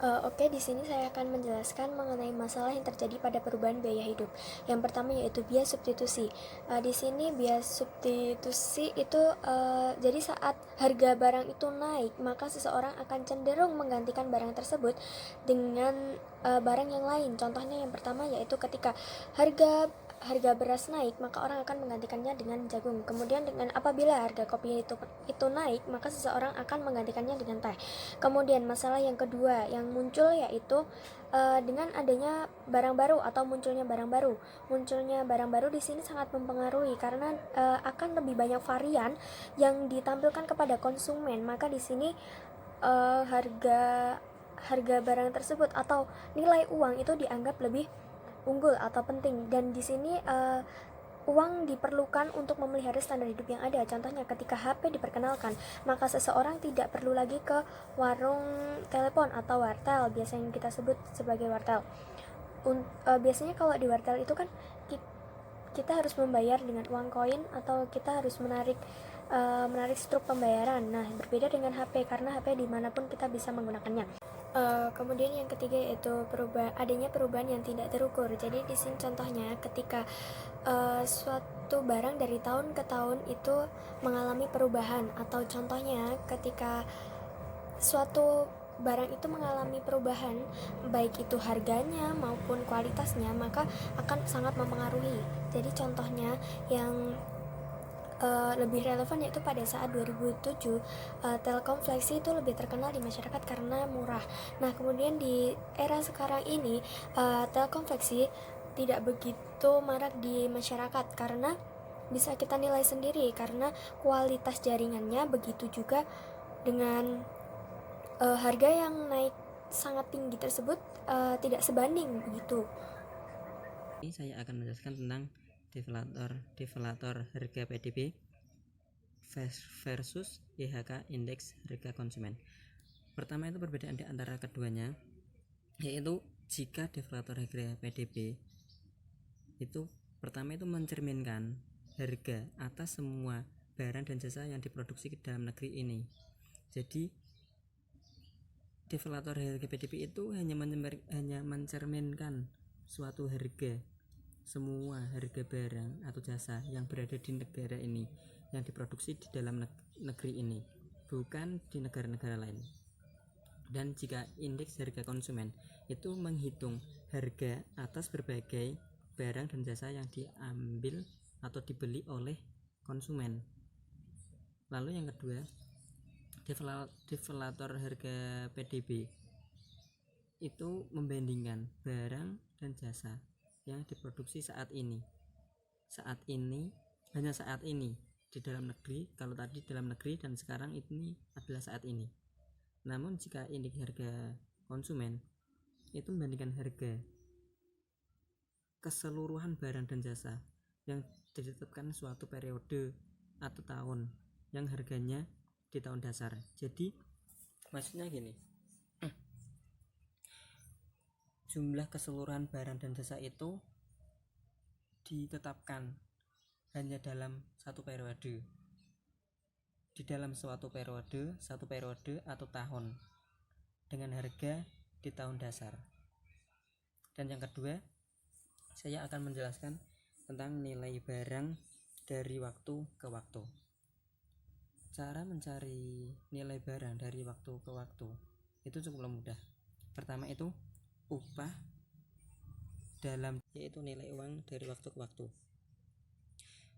Oke, di sini saya akan menjelaskan mengenai masalah yang terjadi pada perubahan biaya hidup. Yang pertama yaitu biaya substitusi. Di sini biaya substitusi itu jadi saat harga barang itu naik, maka seseorang akan cenderung menggantikan barang tersebut dengan barang yang lain. Contohnya yang pertama yaitu ketika harga harga beras naik, maka orang akan menggantikannya dengan jagung. Kemudian apabila harga kopi itu naik, maka seseorang akan menggantikannya dengan teh. Kemudian masalah yang kedua yang muncul yaitu dengan adanya barang baru atau munculnya barang baru. Munculnya barang baru di sini sangat mempengaruhi karena akan lebih banyak varian yang ditampilkan kepada konsumen. Maka di sini harga barang tersebut atau nilai uang itu dianggap lebih unggul atau penting, dan di sini uang diperlukan untuk memelihara standar hidup yang ada. Contohnya ketika HP diperkenalkan, maka seseorang tidak perlu lagi ke warung telepon atau wartel, biasanya kita sebut sebagai wartel. Biasanya kalau di wartel itu kan kita harus membayar dengan uang koin atau kita harus menarik struk pembayaran. Nah, berbeda dengan HP karena HP dimanapun kita bisa menggunakannya. Kemudian yang ketiga yaitu adanya perubahan yang tidak terukur. Jadi di sini contohnya ketika suatu barang dari tahun ke tahun itu mengalami perubahan, atau contohnya ketika suatu barang itu mengalami perubahan baik itu harganya maupun kualitasnya, maka akan sangat mempengaruhi. Jadi contohnya yang lebih relevan yaitu pada saat 2007 Telkom Flexi itu lebih terkenal di masyarakat karena murah. Nah, kemudian di era sekarang ini Telkom Flexi tidak begitu marak di masyarakat karena bisa kita nilai sendiri karena kualitas jaringannya, begitu juga dengan harga yang naik sangat tinggi tersebut tidak sebanding begitu. Ini saya akan menjelaskan tentang deflator harga PDB versus IHK indeks harga konsumen. Pertama itu perbedaan di antara keduanya, yaitu jika deflator harga PDB itu pertama itu mencerminkan harga atas semua barang dan jasa yang diproduksi ke dalam negeri ini. Jadi deflator harga PDB itu hanya mencerminkan suatu harga, semua harga barang atau jasa yang berada di negara ini yang diproduksi di dalam negeri ini, bukan di negara-negara lain. Dan jika indeks harga konsumen itu menghitung harga atas berbagai barang dan jasa yang diambil atau dibeli oleh konsumen. Lalu yang kedua, deflator harga PDB itu membandingkan barang dan jasa yang diproduksi hanya saat ini di dalam negeri. Kalau tadi dalam negeri dan sekarang ini adalah saat ini. Namun jika indeks harga konsumen itu membandingkan harga keseluruhan barang dan jasa yang ditetapkan suatu periode atau tahun yang harganya di tahun dasar. Jadi maksudnya gini, jumlah keseluruhan barang dan jasa itu ditetapkan hanya dalam satu periode, di dalam satu periode atau tahun dengan harga di tahun dasar. Dan yang kedua, saya akan menjelaskan tentang nilai barang dari waktu ke waktu. Cara mencari nilai barang dari waktu ke waktu itu cukup mudah. Pertama itu upah yaitu nilai uang dari waktu ke waktu.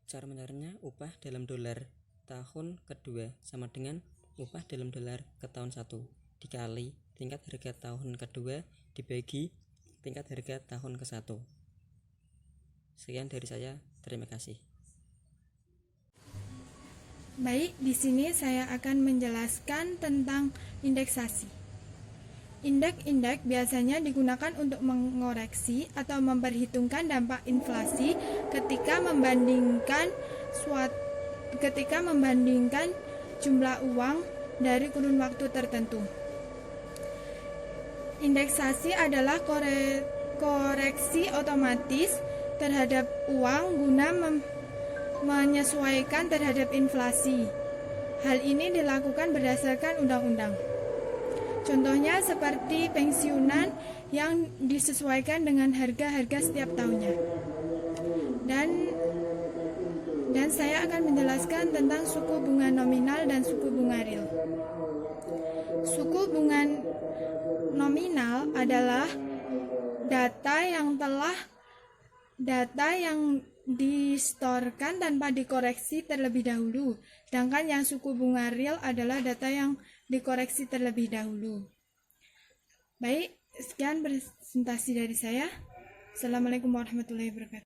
Cara mencarinya, upah dalam dolar tahun kedua sama dengan upah dalam dolar ke tahun 1 dikali tingkat harga tahun kedua dibagi tingkat harga tahun ke-1. Sekian dari saya, terima kasih. Baik, di sini saya akan menjelaskan tentang indeksasi. Indeks biasanya digunakan untuk mengoreksi atau memperhitungkan dampak inflasi ketika membandingkan jumlah uang dari kurun waktu tertentu. Indeksasi adalah koreksi otomatis terhadap uang guna menyesuaikan terhadap inflasi. Hal ini dilakukan berdasarkan undang-undang. Contohnya seperti pensiunan yang disesuaikan dengan harga-harga setiap tahunnya. Dan saya akan menjelaskan tentang suku bunga nominal dan suku bunga real. Suku bunga nominal adalah data yang distorkan tanpa dikoreksi terlebih dahulu, sedangkan yang suku bunga real adalah data yang dikoreksi terlebih dahulu. Baik, sekian presentasi dari saya. Assalamualaikum warahmatullahi wabarakatuh.